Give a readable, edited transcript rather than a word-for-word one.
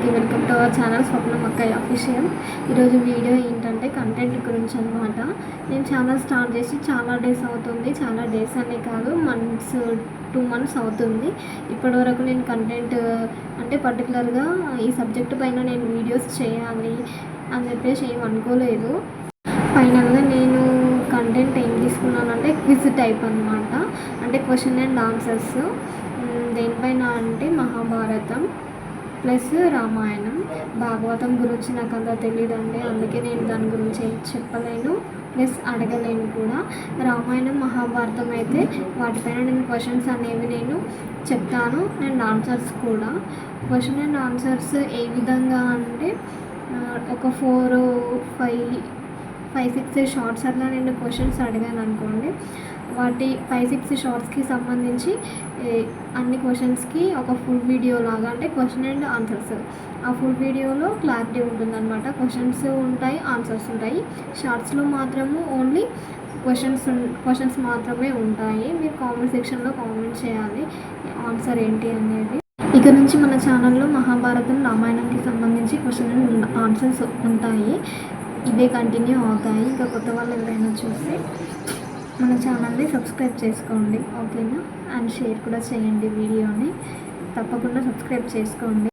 అందరికీ welcome to our channel స్వప్నం అక్కయ్య అఫీషియల్. ఈరోజు వీడియో ఏంటంటే కంటెంట్ గురించి అనమాట. నేను ఛానల్ స్టార్ట్ చేసి చాలా డేస్ అవుతుంది, చాలా డేస్ అనే కాదు, మంత్స్ 2 months అవుతుంది. ఇప్పటివరకు నేను కంటెంట్ అంటే పర్టికులర్గా ఈ సబ్జెక్ట్ పైన నేను వీడియోస్ చేయాలి అని చెప్పేసి ఏం అనుకోలేదు. ఫైనల్గా నేను కంటెంట్ ఏం తీసుకున్నానంటే క్విజ్ టైప్ అనమాట. అంటే క్వశ్చన్ అండ్ ఆన్సర్స్. దేనిపైన అంటే మహాభారతం ప్లస్ రామాయణం. భాగవతం గురించి నాకు అంత తెలియదండి, అందుకే నేను దాని గురించి ఏం చెప్పలేను, ప్లస్ అడగలేను కూడా. రామాయణం మహాభారతం అయితే వాటిపైన నేను క్వశ్చన్స్ అనేవి నేను చెప్తాను అండ్ ఆన్సర్స్ కూడా. క్వశ్చన్ అండ్ ఆన్సర్స్ ఏ విధంగా అంటే ఒక 4-5-6 షార్ట్స్ అట్లా నేను క్వశ్చన్స్ అడిగాను అనుకోండి, వాటి 5-6 షార్ట్స్కి సంబంధించి అన్ని క్వశ్చన్స్కి ఒక ఫుల్ వీడియో లాగా, అంటే క్వశ్చన్ అండ్ ఆన్సర్స్. ఆ ఫుల్ వీడియోలో క్లారిటీ ఉంటుందన్నమాట. క్వశ్చన్స్ ఉంటాయి, ఆన్సర్స్ ఉంటాయి. షార్ట్స్లో మాత్రము ఓన్లీ క్వశ్చన్స్ మాత్రమే ఉంటాయి. మీరు కామెంట్ సెక్షన్లో కామెంట్ చేయాలి ఆన్సర్ ఏంటి అనేది. ఇక నుంచి మన ఛానల్లో మహాభారతం రామాయణంకి సంబంధించి క్వశ్చన్ అండ్ ఆన్సర్స్ ఉంటాయి. ఇవే కంటిన్యూ అవుతాయి. ఇంకా కొత్త వాళ్ళు ఎవరైనా చూస్తే మన ఛానల్ని సబ్స్క్రైబ్ చేసుకోండి, ఓకేనా? అండ్ షేర్ కూడా చేయండి వీడియోని. తప్పకుండా సబ్స్క్రైబ్ చేసుకోండి.